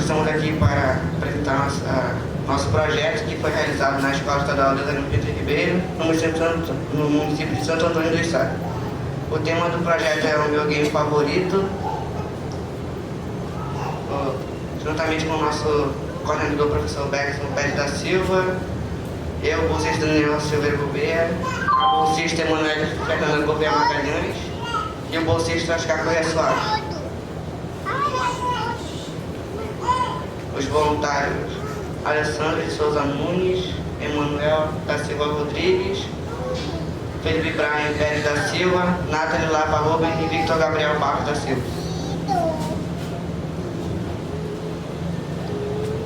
estamos aqui para apresentar nosso projeto que foi realizado na Escola Estadual Deusânio Pinto Ribeiro, no município de Santo Antônio do Estado. O tema do projeto é o meu game favorito, juntamente com o nosso coordenador, professor Bergson Pérez da Silva, eu, o bolsista Daniel Silveira Gouveia, a bolsista Emanuele Fernanda Gouveia Magalhães e o bolsista Oscar Correia Soares. Os voluntários Alessandro de Souza Nunes, Emanuel da Silva Rodrigues, Felipe Brian Pérez da Silva, Nathalie Lapa Ruben e Victor Gabriel Barros da Silva.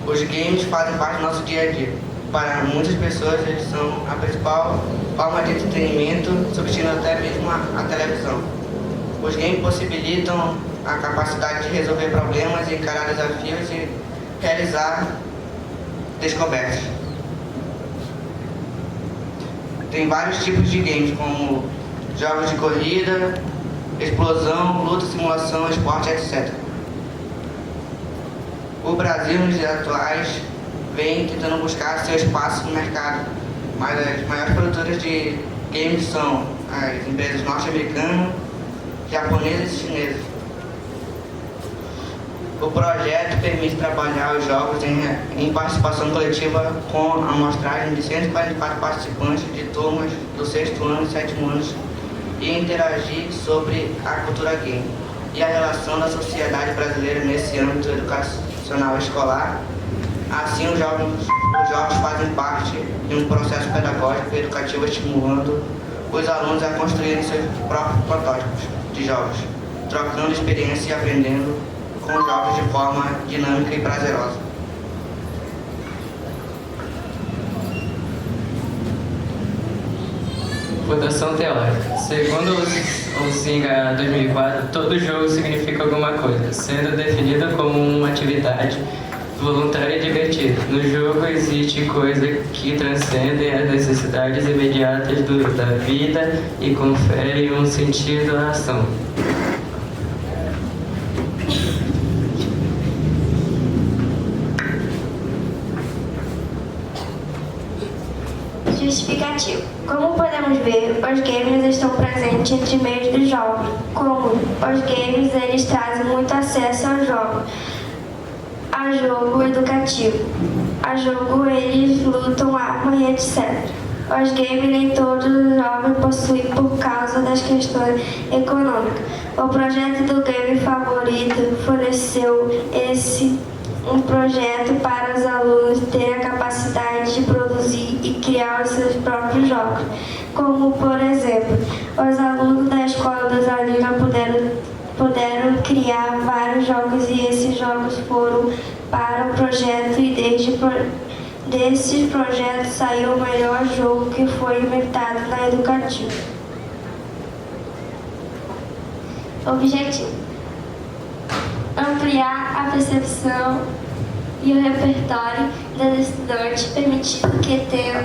Os games fazem parte do nosso dia a dia. Para muitas pessoas, eles são a principal forma de entretenimento, substituindo até mesmo a televisão. Os games possibilitam a capacidade de resolver problemas, encarar desafios e realizar descobertas. Tem vários tipos de games, como jogos de corrida, explosão, luta, simulação, esporte, etc. O Brasil, nos dias atuais, vem tentando buscar seu espaço no mercado, mas as maiores produtoras de games são as empresas norte-americanas, japonesas e chinesas. O projeto permite trabalhar os jogos em participação coletiva com a amostragem de 144 participantes de turmas do 6º ano e 7º anos e interagir sobre a cultura game e a relação da sociedade brasileira nesse âmbito educacional escolar. Assim, os jogos fazem parte de um processo pedagógico e educativo estimulando os alunos a construírem seus próprios protótipos de jogos, trocando experiência e aprendendo com jogos de forma dinâmica e prazerosa. Votação teórica. Segundo o SINGA 2004, todo jogo significa alguma coisa, sendo definido como uma atividade voluntária e divertida. No jogo existe coisa que transcendem as necessidades imediatas da vida e conferem um sentido à ação. Justificativo. Como podemos ver, os games estão presentes entre meios dos jogos. Como os games, eles trazem muito acesso ao jogo. A jogo educativo. A jogo, eles lutam, arma e etc. Os games, nem todos os jogos possuem por causa das questões econômicas. O projeto do game favorito forneceu um projeto para os alunos terem a capacidade de produzir e criar os seus próprios jogos. Como, por exemplo, os alunos da Escola dos Alina puderam criar vários jogos e esses jogos foram para o projeto e desses projetos saiu o melhor jogo que foi inventado na educativa. Objetivo: ampliar a percepção e o repertório das estudantes, permitindo que tenham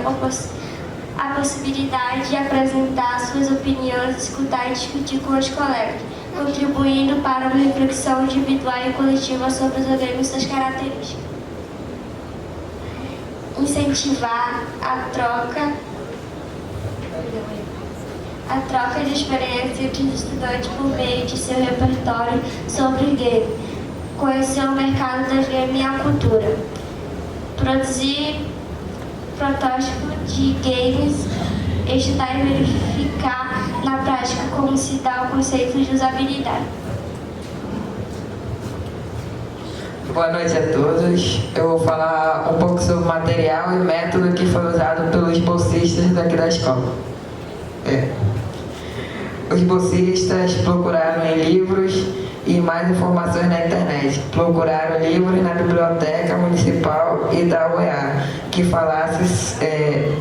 a possibilidade de apresentar suas opiniões, escutar e discutir com os colegas, contribuindo para uma reflexão individual e coletiva sobre os games e suas características. Incentivar a troca de experiência entre os estudantes por meio de seu repertório sobre game, conhecer o mercado das games e a cultura, produzir protótipos de games, estudar e verificar na prática como se dá o conceito de usabilidade. Boa noite a todos. Eu vou falar um pouco sobre o material e método que foi usado pelos bolsistas daqui da escola. Os bolsistas procuraram em livros e mais informações na internet. Procuraram livros na Biblioteca Municipal e da UEA que falassem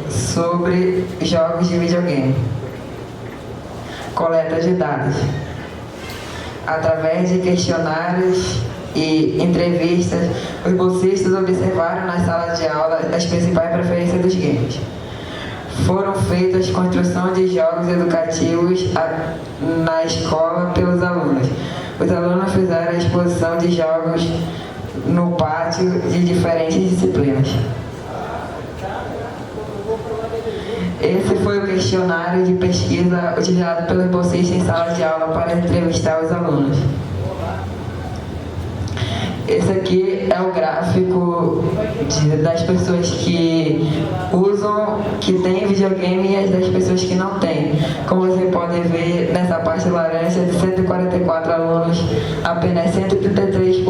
sobre jogos de videogame. Coleta de dados. Através de questionários e entrevistas, os bolsistas observaram na sala de aula as principais preferências dos games. Foram feitas construção de jogos educativos na escola pelos alunos. Os alunos fizeram a exposição de jogos no pátio de diferentes disciplinas. Esse foi o questionário de pesquisa utilizado pelos bolsistas em sala de aula para entrevistar os alunos. Esse aqui é o gráfico das pessoas que usam, que têm videogame e as das pessoas que não têm. Como você pode ver nessa parte laranja, de 144 alunos, apenas 133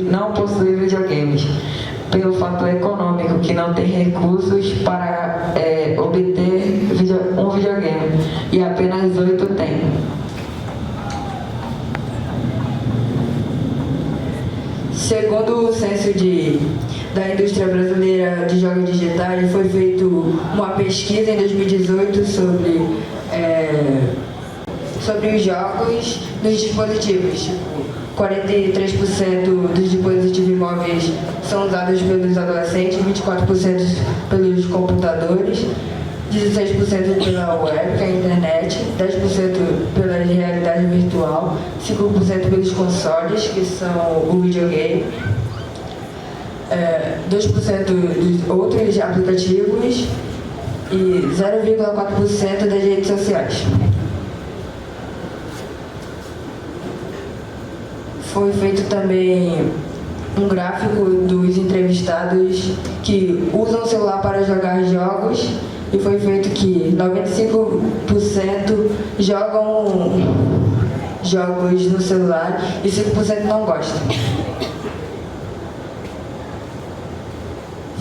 não possuem videogames, pelo fator econômico, que não tem recursos para obter um videogame, e apenas 8 têm. Segundo o censo da indústria brasileira de jogos digitais, foi feita uma pesquisa em 2018 sobre os jogos nos dispositivos. 43% dos dispositivos móveis são usados pelos adolescentes, 24% pelos computadores, 16% pela web, que é a internet, 10% pela realidade virtual, 5% pelos consoles, que são o videogame, 2% dos outros aplicativos e 0,4% das redes sociais. Foi feito também um gráfico dos entrevistados que usam o celular para jogar jogos, e foi feito que 95% jogam jogos no celular e 5% não gostam.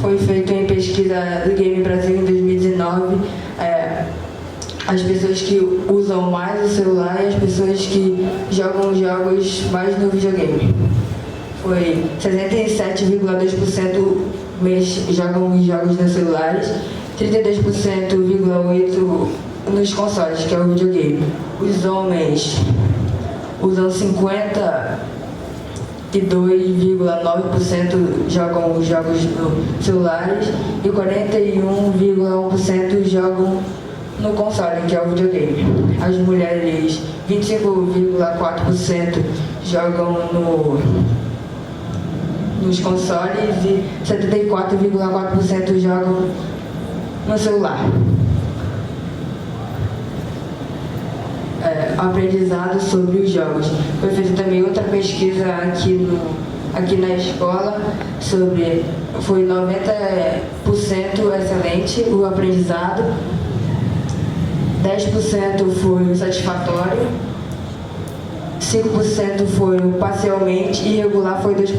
Foi feito em pesquisa do Game Brasil em 2019, as pessoas que usam mais o celular e as pessoas que jogam jogos mais no videogame. Foi 67,2% jogam os jogos nos celulares, 32,8% nos consoles, que é o videogame. Os homens usam 52,9% jogam os jogos nos celulares e 41,1% jogam no console, que é o videogame. As mulheres, 25,4% jogam nos consoles e 74,4% jogam no celular. Aprendizado sobre os jogos. Foi feita também outra pesquisa aqui na escola foi 90% excelente o aprendizado, 10% foi satisfatório, 5% foi parcialmente e irregular foi 2%.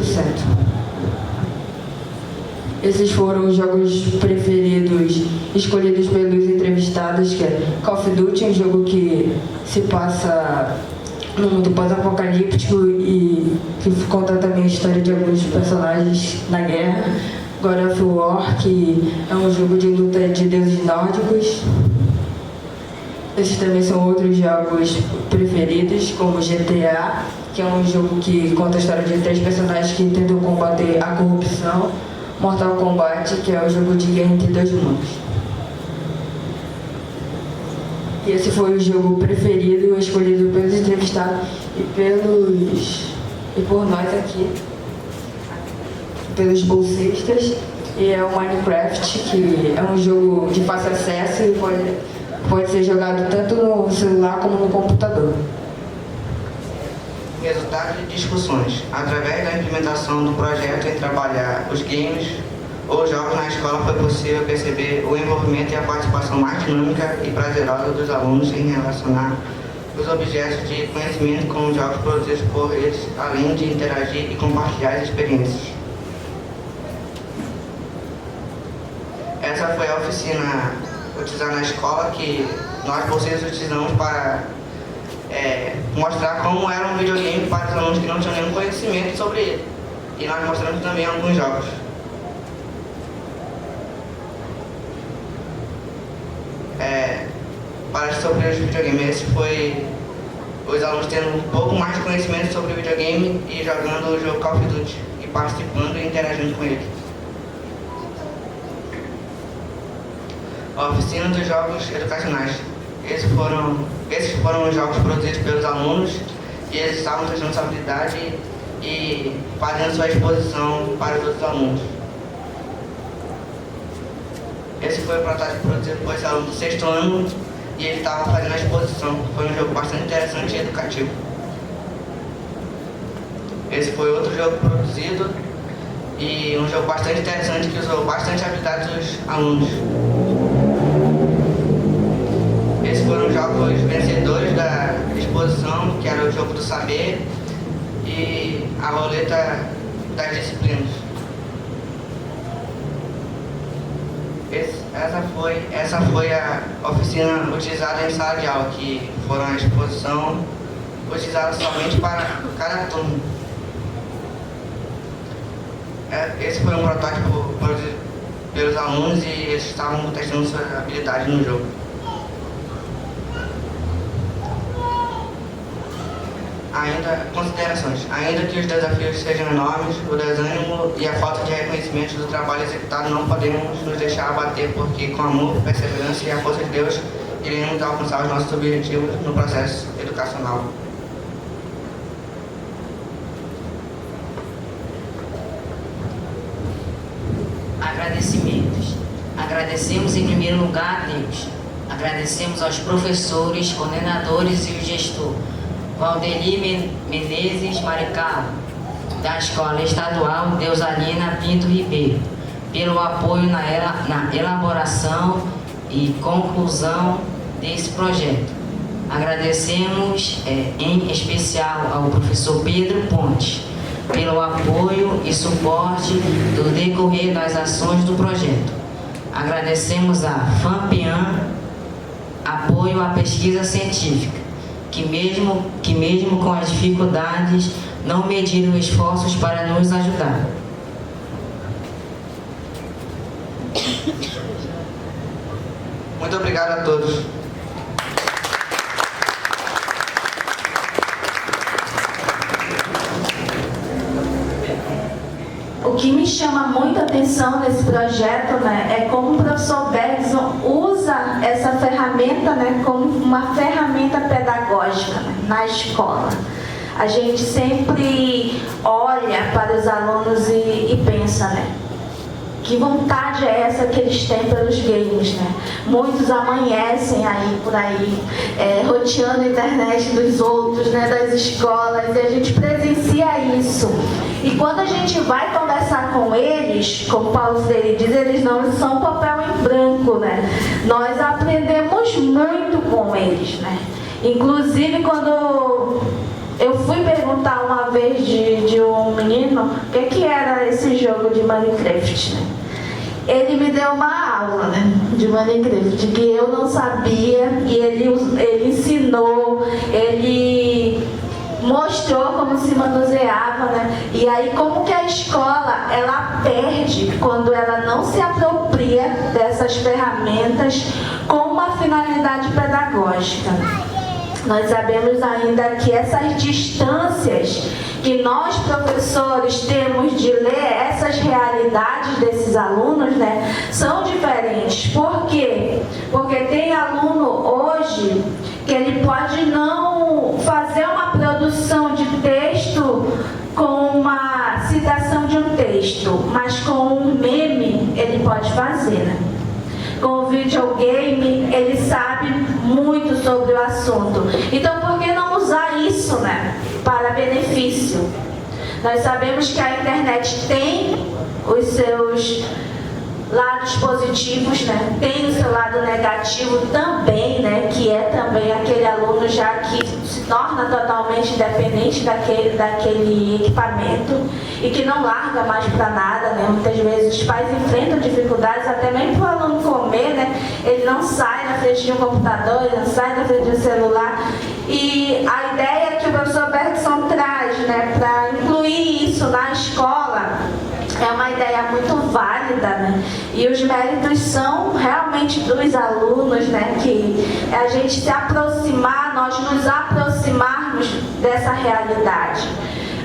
Esses foram os jogos preferidos escolhidos pelos entrevistados, que é Call of Duty, um jogo que se passa no mundo pós-apocalíptico e que conta também a história de alguns personagens na guerra. God of War, que é um jogo de luta de deuses nórdicos. Esses também são outros jogos preferidos, como GTA, que é um jogo que conta a história de 3 personagens que tentam combater a corrupção. Mortal Kombat, que é o jogo de guerra entre 2 mundos. E esse foi o jogo preferido, escolhido pelos entrevistados e por nós aqui, pelos bolsistas. E é o Minecraft, que é um jogo de fácil acesso e pode ser jogado tanto no celular como no computador. Resultado de discussões. Através da implementação do projeto em trabalhar os games ou jogos na escola, foi possível perceber o envolvimento e a participação mais dinâmica e prazerosa dos alunos em relacionar os objetos de conhecimento com os jogos produzidos por eles, além de interagir e compartilhar as experiências. Essa foi a oficina utilizada na escola, que nós bolsistas utilizamos para mostrar como era um videogame para os alunos que não tinham nenhum conhecimento sobre ele. E nós mostramos também alguns jogos. Para sobre os videogames, esse foi os alunos tendo um pouco mais de conhecimento sobre o videogame e jogando o jogo Call of Duty e participando e interagindo com ele. A oficina dos jogos educacionais. Esses foram os jogos produzidos pelos alunos e eles estavam testando sua habilidade e fazendo sua exposição para os outros alunos. Esse foi o protótipo produzido por esse aluno do 6º ano e ele estava fazendo a exposição. Foi um jogo bastante interessante e educativo. Esse foi outro jogo produzido e um jogo bastante interessante que usou bastante habilidade dos alunos. Esses foram os jogos vencedores da exposição, que era o jogo do saber e a roleta das disciplinas. Essa foi a oficina utilizada em sala de aula, que foram a exposição utilizada somente para cada turno. Esse foi um protótipo produzido pelos alunos e eles estavam testando sua habilidade no jogo. Considerações. Ainda que os desafios sejam enormes, o desânimo e a falta de reconhecimento do trabalho executado não podemos nos deixar abater, porque com amor, perseverança e a força de Deus iremos alcançar os nossos objetivos no processo educacional. Agradecimentos. Agradecemos em primeiro lugar a Deus. Agradecemos aos professores, coordenadores e o gestor Valdeli Menezes Maricalo, da Escola Estadual Deusalina Pinto Ribeiro, pelo apoio na elaboração e conclusão desse projeto. Agradecemos em especial ao professor Pedro Pontes, pelo apoio e suporte do decorrer das ações do projeto. Agradecemos a FAMPIAN, apoio à pesquisa científica, que mesmo com as dificuldades, não mediram esforços para nos ajudar. Muito obrigado a todos. O que me chama muita atenção nesse projeto, né, é como o professor Bergson usa essa ferramenta, né, como uma ferramenta pedagógica, né, na escola. A gente sempre olha para os alunos e pensa, né, que vontade é essa que eles têm pelos games, né? Muitos amanhecem aí por aí, roteando a internet dos outros, né, das escolas, e a gente presencia isso. E quando a gente vai conversar com eles, como Paulo Freire diz, eles não são papel em branco, né? Nós aprendemos muito com eles, né? Inclusive, quando eu fui perguntar uma vez de um menino o que era esse jogo de Minecraft, né? Ele me deu uma aula, né, de Minecraft, que eu não sabia, e ele ensinou, ele mostrou como se manuseava, né? E aí como que a escola, ela perde quando ela não se apropria dessas ferramentas com uma finalidade pedagógica. Nós sabemos ainda que essas distâncias que nós, professores, temos de ler essas realidades desses alunos, né, são diferentes. Por quê? Porque tem aluno hoje que ele pode não fazer uma produção de texto com uma citação de um texto, mas com um meme ele pode fazer, né? Com o videogame, ele sabe muito sobre o assunto. Então, por que não usar isso, né, para benefício? Nós sabemos que a internet tem os seus lados positivos, né? Tem o seu lado negativo também, né? Que é também aquele aluno já que se torna totalmente dependente daquele equipamento e que não larga mais para nada, né? Muitas vezes os pais enfrentam dificuldades até mesmo para o aluno comer, né? Ele não sai na frente de um computador, ele não sai na frente de um celular. E a ideia que o professor Bergson traz, né, para incluir isso na escola, é uma ideia muito válida, né? E os méritos são realmente dos alunos, né? Que a gente se aproximar, nós nos aproximarmos dessa realidade.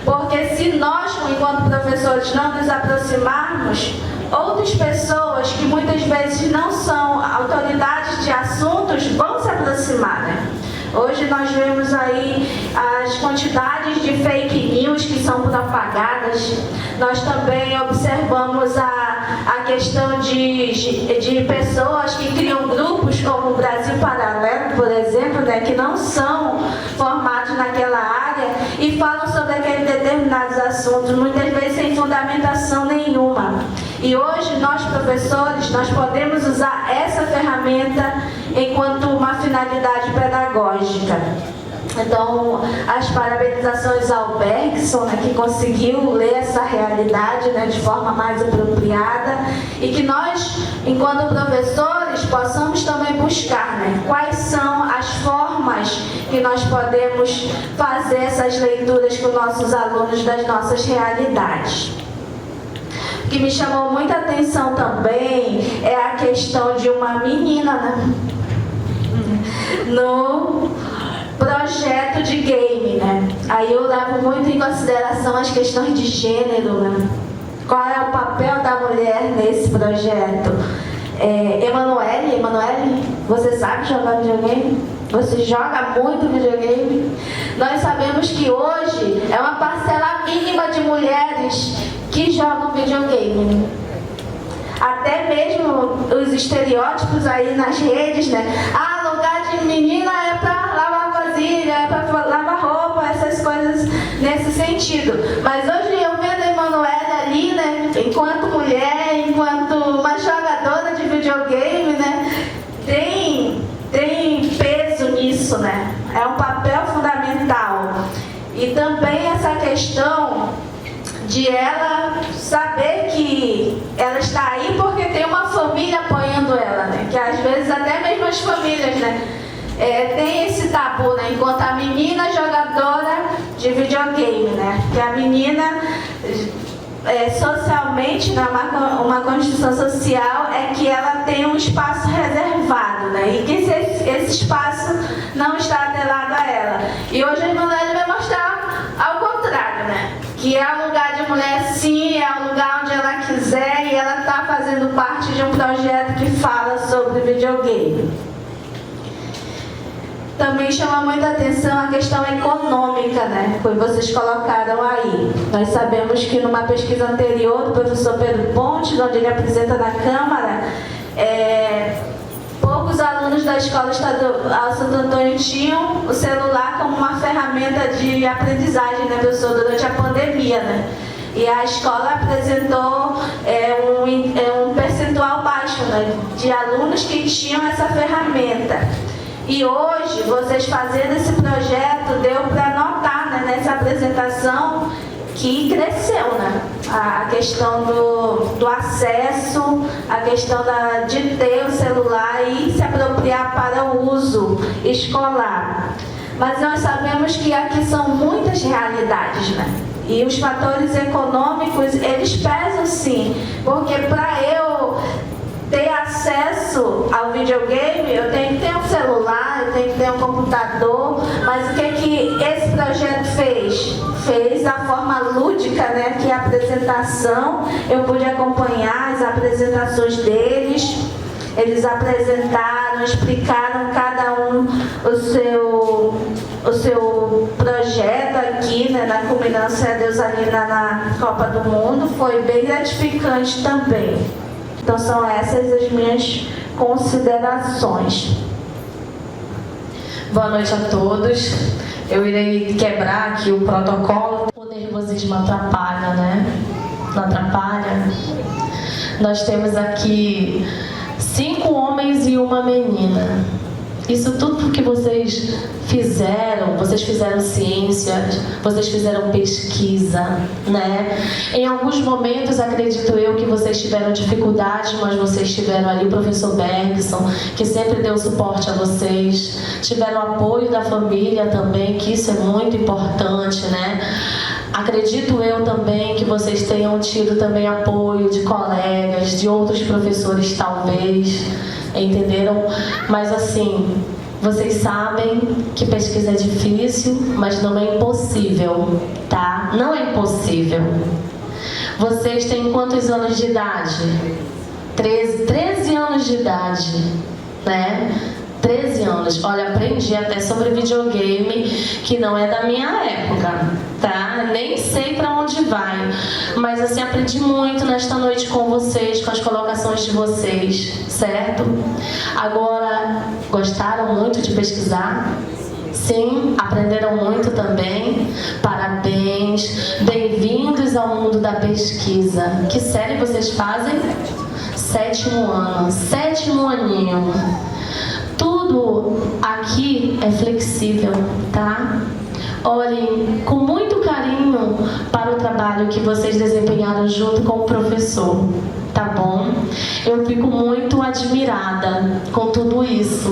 Porque se nós, enquanto professores, não nos aproximarmos, outras pessoas que muitas vezes não são autoridades de assuntos vão se aproximar, né? Hoje nós vemos aí as quantidades de fake news que são propagadas. Nós também observamos a questão de pessoas que criam grupos como o Brasil Paralelo, por exemplo, né, que não são formados naquela área e falam sobre aqueles determinados assuntos, muitas vezes sem fundamentação nenhuma. E hoje nós, professores, nós podemos usar essa ferramenta enquanto uma finalidade pedagógica. Então, as parabenizações ao Bergson, né, que conseguiu ler essa realidade, né, de forma mais apropriada, e que nós, enquanto professores, possamos também buscar, né, quais são as formas que nós podemos fazer essas leituras com nossos alunos das nossas realidades. O que me chamou muita atenção também é a questão de uma menina, né, no projeto de game, né? Aí eu levo muito em consideração as questões de gênero, né? Qual é o papel da mulher nesse projeto? Emanuele, você sabe jogar videogame? Você joga muito videogame? Nós sabemos que hoje é uma parcela mínima de mulheres que jogam videogame, né? Até mesmo os estereótipos aí nas redes, né? Ah, lugar de menina é para lavar vasilha, é para lavar roupa, essas coisas nesse sentido. Mas hoje eu vendo a Emanuele ali, né? Enquanto mulher, enquanto uma jogadora de videogame, né? Tem peso nisso, né? É um papel fundamental. E também essa questão de ela saber que ela está aí porque tem uma família apoiando ela, né? Que às vezes até mesmo as famílias, né? Tem esse tabu, né? Enquanto a menina jogadora de videogame, né? Que a menina socialmente, né? Uma construção social é que ela tem um espaço reservado, né? E que esse espaço não está atrelado a ela. E hoje a Emanuele vai mostrar ao contrário, né? Que é um lugar de mulher sim, é um lugar onde ela quiser e ela está fazendo parte de um projeto que fala sobre videogame. Também chama muita atenção a questão econômica, né? Que vocês colocaram aí. Nós sabemos que numa pesquisa anterior do professor Pedro Pontes, onde ele apresenta na Câmara, poucos alunos da Escola Estadual Santo Antônio tinham o celular como uma ferramenta de aprendizagem, né, professor, durante a pandemia, né? E a escola apresentou um percentual baixo, né, de alunos que tinham essa ferramenta. E hoje, vocês fazendo esse projeto, deu para notar, né, nessa apresentação que cresceu, né? A questão do acesso, a questão de ter o celular e se apropriar para o uso escolar. Mas nós sabemos que aqui são muitas realidades, né? E os fatores econômicos, eles pesam sim, porque para eu ter acesso ao videogame, eu tenho que ter um celular, eu tenho que ter um computador, mas o que esse projeto fez? Fez da forma lúdica, né, que a apresentação, eu pude acompanhar as apresentações deles, eles apresentaram, explicaram cada um o seu projeto aqui, né, na culminância Deus ali na Copa do Mundo, foi bem gratificante também. Então são essas as minhas considerações. Boa noite a todos. Eu irei quebrar aqui o protocolo. O nervosismo atrapalha, né? Não atrapalha? Nós temos aqui 5 homens e uma menina. Isso tudo porque vocês fizeram ciência, vocês fizeram pesquisa, né? Em alguns momentos, acredito eu, que vocês tiveram dificuldade, mas vocês tiveram ali o professor Bergson, que sempre deu suporte a vocês, tiveram apoio da família também, que isso é muito importante, né? Acredito eu também que vocês tenham tido também apoio de colegas, de outros professores talvez, entenderam? Mas assim, vocês sabem que pesquisa é difícil, mas não é impossível, tá? Não é impossível. Vocês têm quantos anos de idade? 13 anos de idade, né? 13 anos. Olha, aprendi até sobre videogame, que não é da minha época, tá? Nem sei para onde vai. Mas assim, aprendi muito nesta noite com vocês, com as colocações de vocês, certo? Agora, gostaram muito de pesquisar? Sim, aprenderam muito também. Parabéns. Bem-vindos ao mundo da pesquisa. Que série vocês fazem? 7º ano. 7º aninho. Tudo aqui é flexível, tá? Olhem com muito carinho para o trabalho que vocês desempenharam junto com o professor, tá bom? Eu fico muito admirada com tudo isso,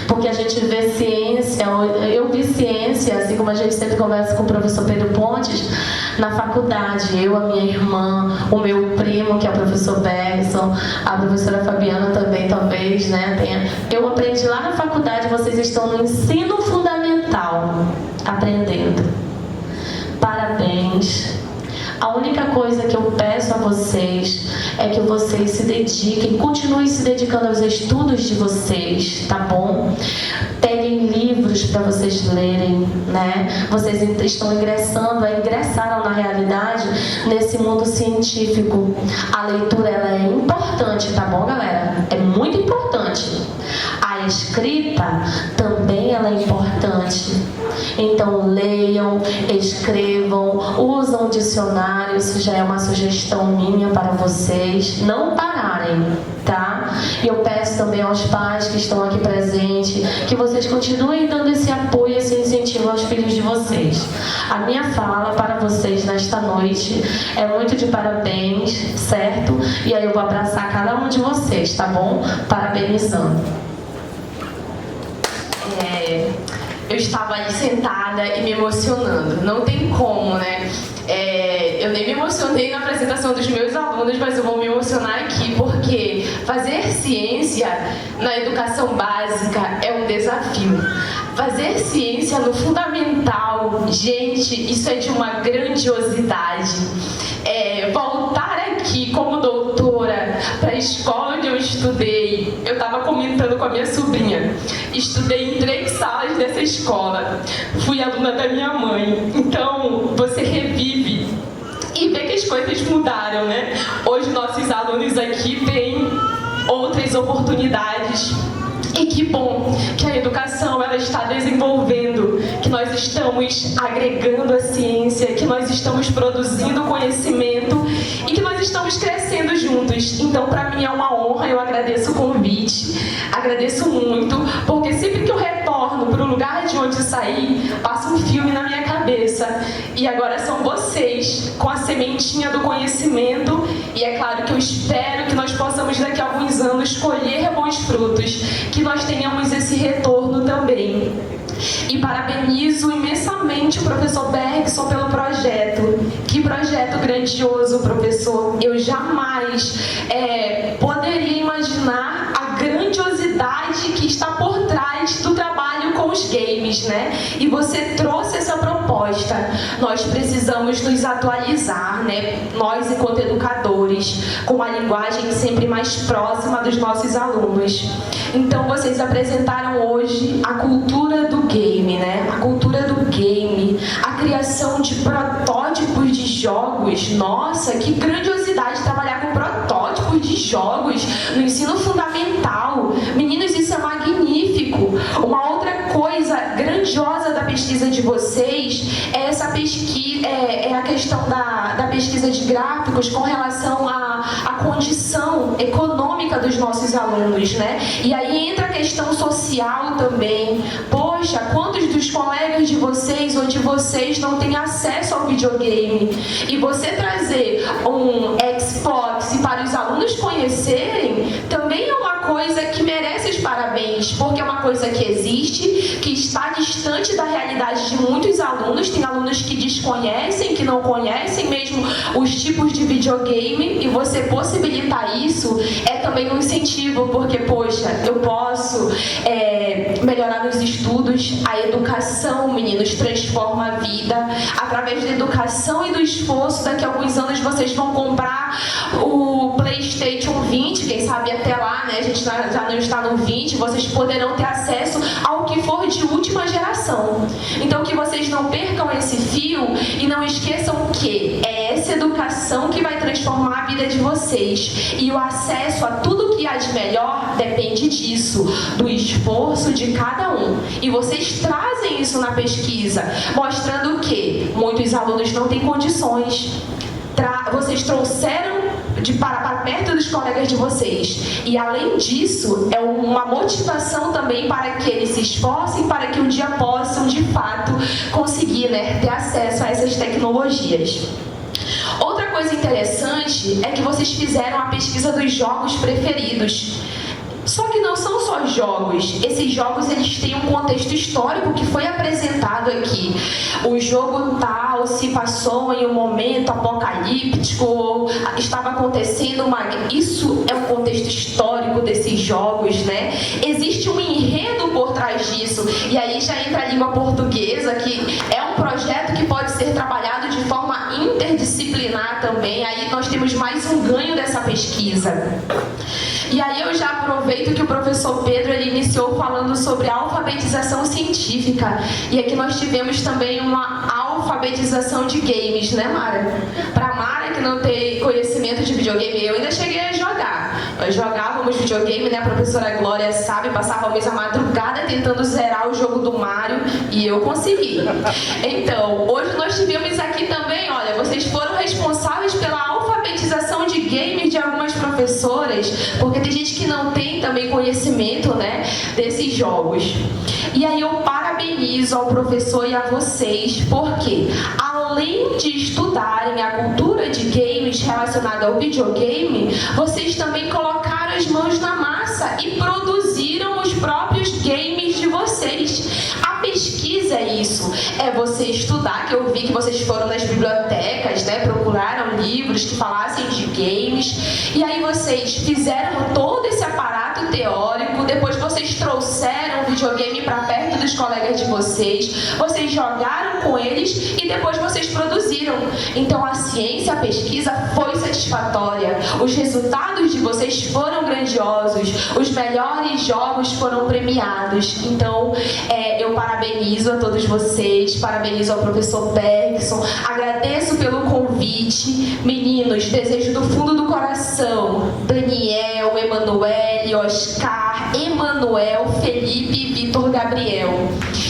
porque a gente vê ciência, eu vi ciência, assim como a gente sempre conversa com o professor Pedro Pontes, na faculdade. Eu, a minha irmã, o meu primo, que é o professor Bergson, a professora Fabiana também, talvez, né? Eu aprendi lá na faculdade, vocês estão no ensino fundamental, aprendendo. Parabéns. A única coisa que eu peço a vocês é que vocês se dediquem, continuem se dedicando aos estudos de vocês, tá bom? Peguem livros para vocês lerem, né? Vocês estão ingressaram na realidade nesse mundo científico. A leitura, ela é importante, tá bom, galera? É muito importante. A escrita também ela é importante. Então leiam, escrevam, usam dicionário. Isso já é uma sugestão minha para vocês. Não pararem, tá? E eu peço também aos pais que estão aqui presentes que vocês continuem dando esse apoio, esse incentivo aos filhos de vocês. A minha fala para vocês nesta noite é muito de parabéns, certo? E aí eu vou abraçar cada um de vocês, tá bom? Parabenizando. Eu estava ali sentada e me emocionando. Não tem como, né? Eu nem me emocionei na apresentação dos meus alunos, mas eu vou me emocionar aqui, porque fazer ciência na educação básica é um desafio. Fazer ciência no fundamental, gente, isso é de uma grandiosidade. Voltar aqui como doutora para a escola onde eu estudei, eu estava comentando com a minha sobrinha, estudei em 3 salas dessa escola, fui aluna da minha mãe, então você revive e vê que as coisas mudaram, né? Hoje nossos alunos aqui têm outras oportunidades. E que bom que a educação ela está desenvolvendo, que nós estamos agregando a ciência, que nós estamos produzindo conhecimento e que nós estamos crescendo juntos. Então, para mim é uma honra, eu agradeço o convite, agradeço muito, porque sempre que eu retorno para o lugar de onde saí, passa um filme na minha cabeça. E agora são vocês, com a sementinha do conhecimento, e é claro que eu espero que nós possamos daqui a alguns anos colher bons frutos, que nós tenhamos esse retorno também. E parabenizo imensamente o professor Bergson pelo projeto. Que projeto grandioso, professor. Eu jamais poderia imaginar a grandiosidade que está por trás do trabalho com os games, né? E você trouxe essa proposta. Nós precisamos nos atualizar, né? Nós, enquanto educadores, com a linguagem sempre mais próxima dos nossos alunos. Então, vocês apresentaram hoje a cultura do game, né? A cultura do game, a criação de protótipos de jogos. Nossa, que grandiosidade trabalhar com protótipos de jogos no ensino fundamental. Meninos, isso é magnífico. Uma outra coisa grandiosa da pesquisa de vocês é essa pesquisa, é a questão da pesquisa de gráficos com relação à condição econômica dos nossos alunos, né? E aí entra a questão social também. Poxa, quantos dos colegas de vocês ou de vocês não têm acesso ao videogame? E você trazer um Xbox para os alunos conhecerem também é uma coisa que merece os parabéns, porque é uma coisa que existe, que está distante da realidade de muitos alunos. Tem alunos que desconhecem, que não conhecem mesmo os tipos de videogame, e você possibilitar isso é também um incentivo, porque, poxa, eu posso melhorar nos estudos. A educação, meninos, transforma a vida. Através da educação e do esforço, daqui a alguns anos vocês vão comprar o PlayStation 20, quem sabe até lá, né? A gente já não está no 20, vocês poderão ter acesso ao que for de última geração. Então que vocês não percam esse fio e não esqueçam que é essa educação que vai transformar a vida de vocês. E o acesso a tudo que há de melhor depende disso, do esforço de cada um. E vocês trazem isso na pesquisa, mostrando que muitos alunos não têm condições. Vocês trouxeram para perto dos colegas de vocês. E além disso, é uma motivação também para que eles se esforcem, para que um dia possam, de fato, conseguir, né, ter acesso a essas tecnologias. Outra coisa interessante é que vocês fizeram a pesquisa dos jogos preferidos. Só que não são só jogos. Esses jogos, eles têm um contexto histórico que foi apresentado aqui. O jogo tal se passou em um momento apocalíptico, estava acontecendo uma... Isso é o contexto histórico desses jogos, né? Existe um enredo por trás disso. E aí já entra a língua portuguesa, que é um projeto que pode ser trabalhado de forma interdisciplinar também. Aí nós temos mais um ganho dessa pesquisa. E aí eu já aproveito que o professor Pedro ele iniciou falando sobre a alfabetização científica. E aqui nós tivemos também uma alfabetização de games, né, Mara? Para Mara, que não tem conhecimento de videogame, eu ainda cheguei a jogar. Nós jogávamos videogame, né? A professora Glória sabe, passávamos a madrugada tentando zerar o jogo do Mario e eu consegui. Então, hoje nós tivemos aqui também, olha, vocês foram responsáveis pela alfabetização de games de algumas professoras, porque tem gente que não tem também conhecimento, né, desses jogos. E aí eu parabenizo ao professor e a vocês, porque além de estudarem a cultura de games relacionada ao videogame, vocês também colocaram as mãos na massa e produziram os próprios games de vocês. A pesquisa é isso, é você estudar, que eu vi que vocês foram nas bibliotecas, né, procuraram livros que falassem de games, e aí vocês fizeram todo esse aparato teórico, depois vocês trouxeram o videogame para perto dos colegas de vocês, vocês jogaram com eles e depois vocês produziram. Então a ciência, a pesquisa foi satisfatória, os resultados de vocês foram grandiosos, os melhores jogos foram premiados. Então eu parabenizo a todos vocês, parabenizo ao professor Bergson, agradeço pelo convite. Meninos, desejo do fundo do coração, Daniel, Emanuele, Oscar, Emanuel, Felipe e Vitor Gabriel,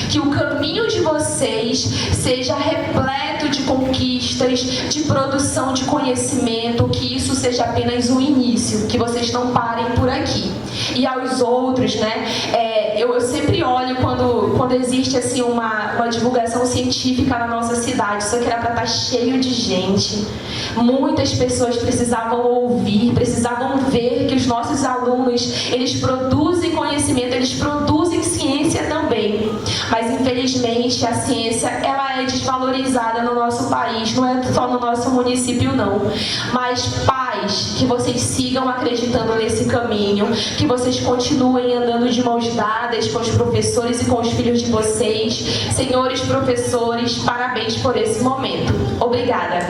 que o caminho de vocês seja repleto de conquistas, de produção de conhecimento, que isso seja apenas o início, que vocês não parem por aqui. E aos outros, né, eu sempre olho quando existe assim uma divulgação científica na nossa cidade, isso aqui era para estar cheio de gente. Muitas pessoas precisavam ouvir, precisavam ver que os nossos alunos, eles produzem conhecimento, eles produzem ciência também. Mas infelizmente a ciência, ela é desvalorizada no nosso país, não é só no nosso município não. Mas pais, que vocês sigam acreditando nesse caminho, que vocês continuem andando de mãos dadas com os professores e com os filhos de vocês. Senhores professores, parabéns por esse momento. Obrigada.